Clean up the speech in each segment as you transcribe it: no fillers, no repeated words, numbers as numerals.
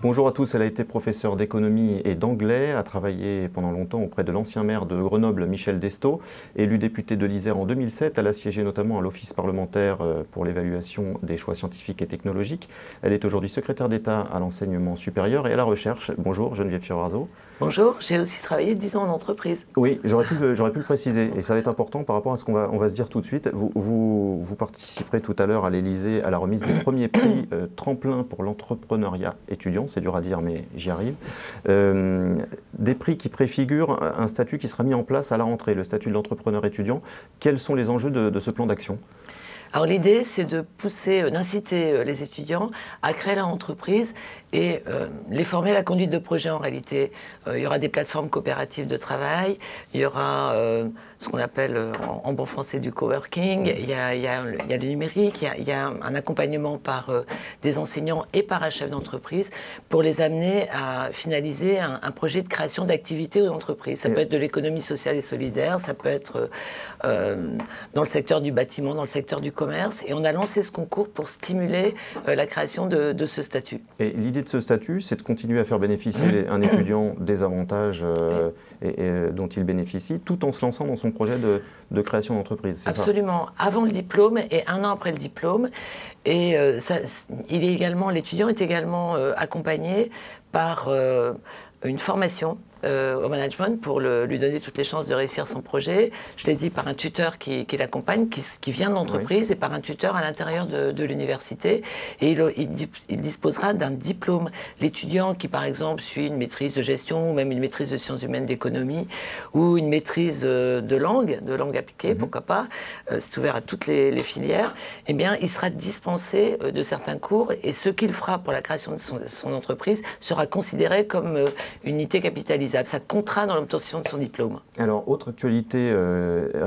Bonjour à tous, elle a été professeure d'économie et d'anglais, a travaillé pendant longtemps auprès de l'ancien maire de Grenoble, Michel Destaut, élue députée de l'Isère en 2007. Elle a siégé notamment à l'Office parlementaire pour l'évaluation des choix scientifiques et technologiques. Elle est aujourd'hui secrétaire d'État à l'enseignement supérieur et à la recherche. Bonjour Geneviève Fioraso. Bonjour, j'ai aussi travaillé 10 ans en entreprise. Oui, j'aurais pu le préciser, et ça va être important par rapport à ce qu'on va se dire tout de suite. Vous participerez tout à l'heure à l'Élysée à la remise des premiers prix tremplin pour l'entrepreneuriat étudiant, c'est dur à dire mais j'y arrive. Des prix qui préfigurent un statut qui sera mis en place à la rentrée, le statut de l'entrepreneur étudiant. Quels sont les enjeux de ce plan d'action ? Alors l'idée, c'est de pousser, d'inciter les étudiants à créer leur entreprise et les former à la conduite de projet en réalité. Il y aura des plateformes coopératives de travail, il y aura ce qu'on appelle en bon français du coworking, il y a le numérique, il y a un accompagnement par des enseignants et par un chef d'entreprise pour les amener à finaliser un projet de création d'activités ou d'entreprise. Ça peut être de l'économie sociale et solidaire, ça peut être dans le secteur du bâtiment, dans le secteur du commerce, et on a lancé ce concours pour stimuler la création de ce statut. Et l'idée de ce statut, c'est de continuer à faire bénéficier un étudiant des avantages dont il bénéficie, tout en se lançant dans son projet de création d'entreprise. Absolument, avant le diplôme et 1 an après le diplôme. Et l'étudiant est également accompagné par une formation au management pour lui donner toutes les chances de réussir son projet. Je l'ai dit, par un tuteur qui l'accompagne, qui vient de l'entreprise, et par un tuteur à l'intérieur de l'université. Et il disposera d'un diplôme. L'étudiant qui, par exemple, suit une maîtrise de gestion, ou même une maîtrise de sciences humaines d'économie, ou une maîtrise de langue appliquée, pourquoi pas, c'est ouvert à toutes les filières, eh bien, il sera dispensé de certains cours, et ce qu'il fera pour la création de son entreprise sera considéré comme une unité capitalisable. Ça comptera dans l'obtention de son diplôme. Alors, autre actualité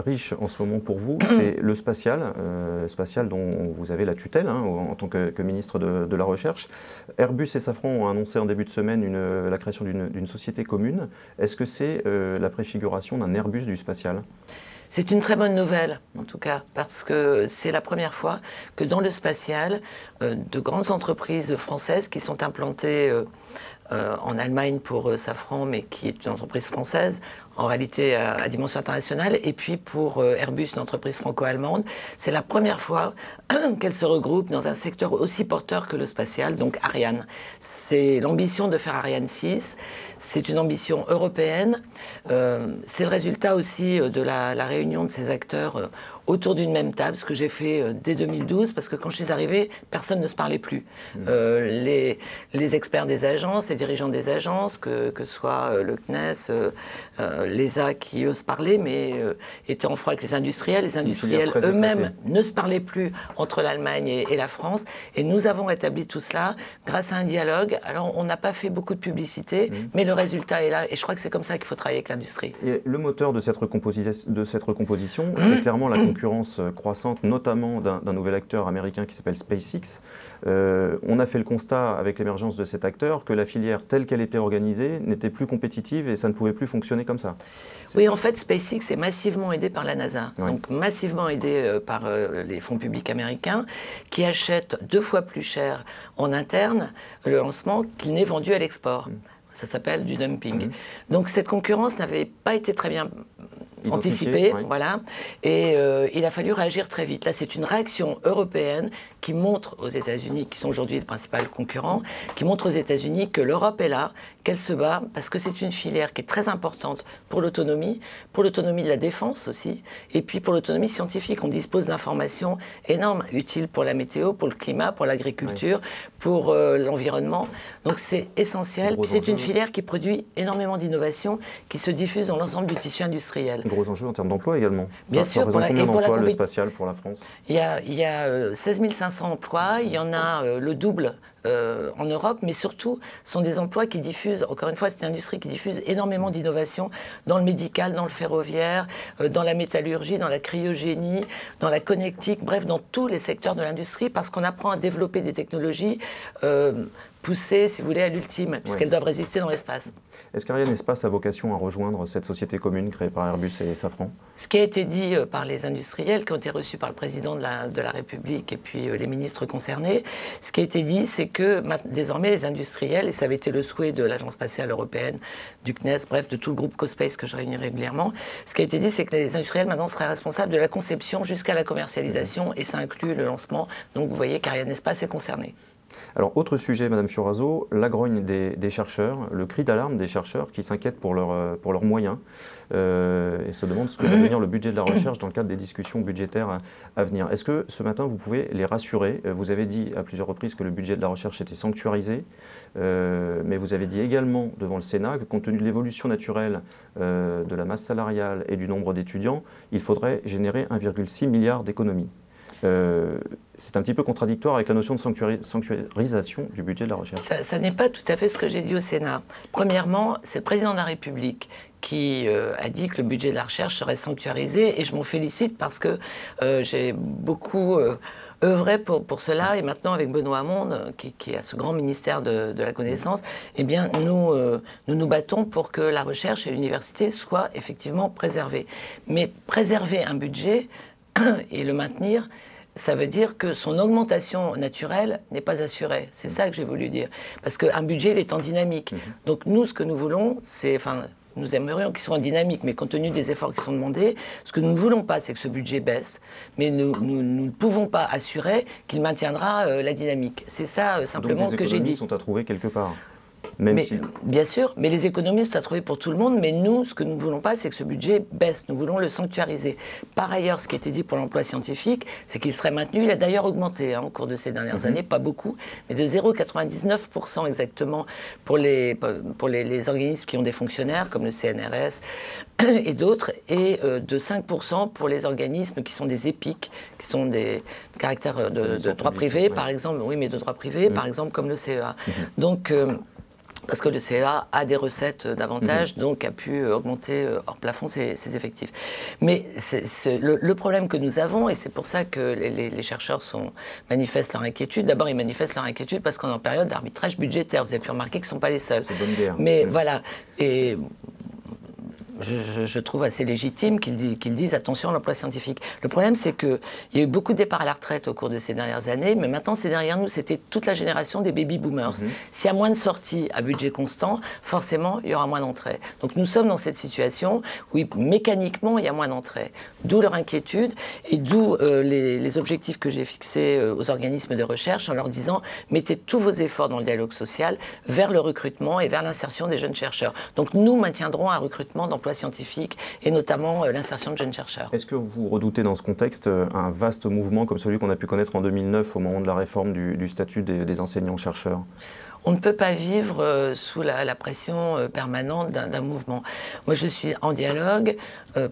riche en ce moment pour vous, c'est le spatial dont vous avez la tutelle en tant que ministre de la Recherche. Airbus et Safran ont annoncé en début de semaine la création d'une société commune. Est-ce que c'est la préfiguration d'un Airbus du spatial ? C'est une très bonne nouvelle, en tout cas, parce que c'est la première fois que dans le spatial, de grandes entreprises françaises qui sont implantées en Allemagne pour Safran, mais qui est une entreprise française, en réalité à dimension internationale, et puis pour Airbus, une entreprise franco-allemande, c'est la première fois qu'elles se regroupent dans un secteur aussi porteur que le spatial, donc Ariane. C'est l'ambition de faire Ariane 6, c'est une ambition européenne, c'est le résultat aussi de la réunion de ces acteurs autour d'une même table, ce que j'ai fait dès 2012, parce que quand je suis arrivée, personne ne se parlait plus. Les experts des agences, les dirigeants des agences, que ce soit le CNES, l'ESA qui osent parler, mais étaient en froid avec les industriels. Les industriels eux-mêmes ne se parlaient plus entre l'Allemagne et la France. Et nous avons rétabli tout cela grâce à un dialogue. Alors, on n'a pas fait beaucoup de publicité, mais le résultat est là. Et je crois que c'est comme ça qu'il faut travailler avec l'industrie. Et le moteur de cette recomposition, c'est clairement la concurrence croissante, notamment d'un nouvel acteur américain qui s'appelle SpaceX. On a fait le constat avec l'émergence de cet acteur que la filière telle qu'elle était organisée n'était plus compétitive et ça ne pouvait plus fonctionner comme ça. Oui, en fait, SpaceX est massivement aidé par la NASA, donc massivement aidé par les fonds publics américains qui achètent 2 fois plus cher en interne le lancement qu'il n'est vendu à l'export. Ça s'appelle du dumping. Donc cette concurrence n'avait pas été très bien anticipée, voilà, et il a fallu réagir très vite. Là, c'est une réaction européenne qui montre aux États-Unis, qui sont aujourd'hui le principal concurrent, qui montre aux États-Unis que l'Europe est là, qu'elle se bat, parce que c'est une filière qui est très importante pour l'autonomie de la défense aussi, et puis pour l'autonomie scientifique. On dispose d'informations énormes, utiles pour la météo, pour le climat, pour l'agriculture, pour l'environnement. Donc c'est essentiel. Puis c'est une filière qui produit énormément d'innovations, qui se diffuse dans l'ensemble du tissu industriel. Gros enjeu en termes d'emploi également. Bien sûr. Ça représente combien d'emplois le spatial pour la France ? Il y a 16 500 emplois, il y en a le double en Europe, mais surtout, ce sont des emplois qui diffusent, encore une fois, c'est une industrie qui diffuse énormément d'innovations dans le médical, dans le ferroviaire, dans la métallurgie, dans la cryogénie, dans la connectique, bref, dans tous les secteurs de l'industrie, parce qu'on apprend à développer des technologies poussées, si vous voulez, à l'ultime, puisqu'elles doivent résister dans l'espace. Est-ce qu'Ariane Espace a vocation à rejoindre cette société commune créée par Airbus et Safran? Ce qui a été dit par les industriels qui ont été reçus par le président de la République et puis les ministres concernés, ce qui a été dit, c'est que désormais les industriels, et ça avait été le souhait de l'Agence spatiale européenne, du CNES, bref, de tout le groupe CoSpace que je réunis régulièrement, ce qui a été dit, c'est que les industriels maintenant seraient responsables de la conception jusqu'à la commercialisation, et ça inclut le lancement. Donc vous voyez qu'Ariane Espace est concerné. Alors, autre sujet, Madame Fioraso, la grogne des chercheurs, le cri d'alarme des chercheurs qui s'inquiètent pour leurs moyens et se demandent ce que va devenir le budget de la recherche dans le cadre des discussions budgétaires à venir. Est-ce que ce matin, vous pouvez les rassurer? Vous avez dit à plusieurs reprises que le budget de la recherche était sanctuarisé, mais vous avez dit également devant le Sénat que compte tenu de l'évolution naturelle de la masse salariale et du nombre d'étudiants, il faudrait générer 1,6 milliard d'économies. C'est un petit peu contradictoire avec la notion de sanctuarisation du budget de la recherche. Ça n'est pas tout à fait ce que j'ai dit au Sénat. Premièrement, c'est le président de la République qui a dit que le budget de la recherche serait sanctuarisé, et je m'en félicite parce que j'ai beaucoup œuvré pour cela, et maintenant avec Benoît Hamon, qui a ce grand ministère de la connaissance, eh bien nous battons pour que la recherche et l'université soient effectivement préservées. Mais préserver un budget et le maintenir, ça veut dire que son augmentation naturelle n'est pas assurée. C'est ça que j'ai voulu dire. Parce qu'un budget, il est en dynamique. Donc nous, ce que nous voulons, c'est... Enfin, nous aimerions qu'il soit en dynamique, mais compte tenu des efforts qui sont demandés, ce que nous ne voulons pas, c'est que ce budget baisse. Mais nous ne pouvons pas assurer qu'il maintiendra la dynamique. C'est ça simplement que j'ai dit. Donc les économies sont à trouver quelque part. Bien sûr, mais les économies sont à trouver pour tout le monde, mais nous, ce que nous ne voulons pas, c'est que ce budget baisse. Nous voulons le sanctuariser. Par ailleurs, ce qui a été dit pour l'emploi scientifique, c'est qu'il serait maintenu. Il a d'ailleurs augmenté au cours de ces dernières années, pas beaucoup, mais de 0,99% exactement pour les organismes qui ont des fonctionnaires, comme le CNRS et d'autres, et de 5% pour les organismes qui sont des EPIC, qui sont des caractères de droit privé, par exemple, oui, mais de droit privé, par exemple, comme le CEA. Donc... parce que le CEA a des recettes davantage, donc a pu augmenter hors plafond ses effectifs. Mais le problème que nous avons, et c'est pour ça que les chercheurs manifestent leur inquiétude, d'abord ils manifestent leur inquiétude parce qu'on est en période d'arbitrage budgétaire. Vous avez pu remarquer qu'ils ne sont pas les seuls. C'est bonne guerre. Mais voilà. Et je trouve assez légitime qu'ils disent attention à l'emploi scientifique. Le problème, c'est qu'il y a eu beaucoup de départs à la retraite au cours de ces dernières années, mais maintenant, c'est derrière nous, c'était toute la génération des baby-boomers. S'il y a moins de sorties à budget constant, forcément, il y aura moins d'entrées. Donc nous sommes dans cette situation où, mécaniquement, il y a moins d'entrées. D'où leur inquiétude et d'où les objectifs que j'ai fixés aux organismes de recherche en leur disant mettez tous vos efforts dans le dialogue social vers le recrutement et vers l'insertion des jeunes chercheurs. Donc nous maintiendrons un recrutement d'emplois scientifiques et notamment l'insertion de jeunes chercheurs. Est-ce que vous redoutez dans ce contexte un vaste mouvement comme celui qu'on a pu connaître en 2009 au moment de la réforme du statut des enseignants-chercheurs ? On ne peut pas vivre sous la pression permanente d'un mouvement. Moi, je suis en dialogue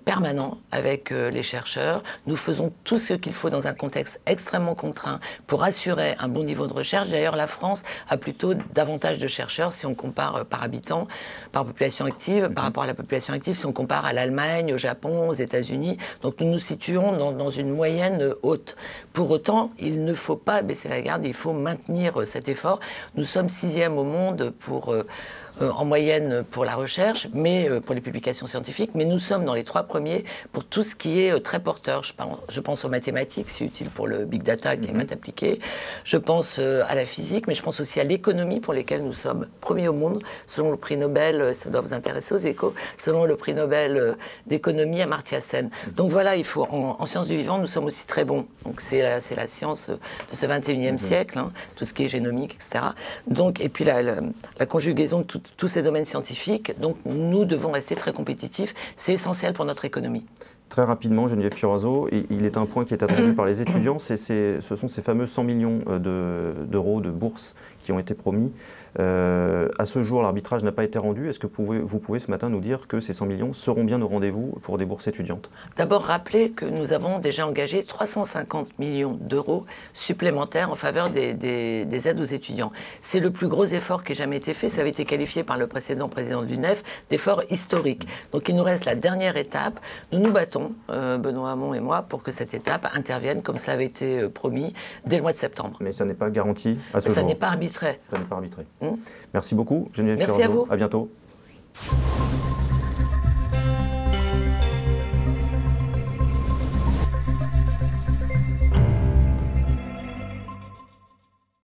permanent avec les chercheurs. Nous faisons tout ce qu'il faut dans un contexte extrêmement contraint pour assurer un bon niveau de recherche. D'ailleurs, la France a plutôt davantage de chercheurs si on compare par habitant, par population active, par rapport à la population active, si on compare à l'Allemagne, au Japon, aux États-Unis. Donc nous nous situons dans une moyenne haute. Pour autant, il ne faut pas baisser la garde, il faut maintenir cet effort. Nous sommes 6e au monde en moyenne pour la recherche, mais pour les publications scientifiques, mais nous sommes dans les 3 premiers pour tout ce qui est très porteur. Je pense aux mathématiques, c'est utile pour le big data qui est maths appliquée. Je pense à la physique, mais je pense aussi à l'économie pour lesquelles nous sommes premiers au monde, selon le prix Nobel, ça doit vous intéresser aux échos, selon le prix Nobel d'économie Amartya Sen. Donc voilà, il faut, en sciences du vivant, nous sommes aussi très bons. Donc c'est la science de ce 21e siècle, tout ce qui est génomique, etc. Donc, et puis la conjugaison de tous ces domaines scientifiques, donc nous devons rester très compétitifs, c'est essentiel pour notre économie. Très rapidement, Geneviève Fioraso, il est un point qui est attendu par les étudiants, ce sont ces fameux 100 millions d'euros de bourses qui ont été promis. À ce jour, l'arbitrage n'a pas été rendu. Est-ce que vous pouvez ce matin nous dire que ces 100 millions seront bien au rendez-vous pour des bourses étudiantes? D'abord, rappeler que nous avons déjà engagé 350 millions d'euros supplémentaires en faveur des aides aux étudiants. C'est le plus gros effort qui ait jamais été fait. Ça avait été qualifié par le précédent président de l'UNEF d'effort historique. Donc il nous reste la dernière étape. Nous nous battons pression, Benoît Hamon et moi, pour que cette étape intervienne, comme ça avait été promis, dès le mois de septembre. Mais ça n'est pas garanti à ce jour. Ça n'est pas arbitré. Ça n'est pas arbitré. Merci beaucoup, Geneviève Merci à vous. À bientôt.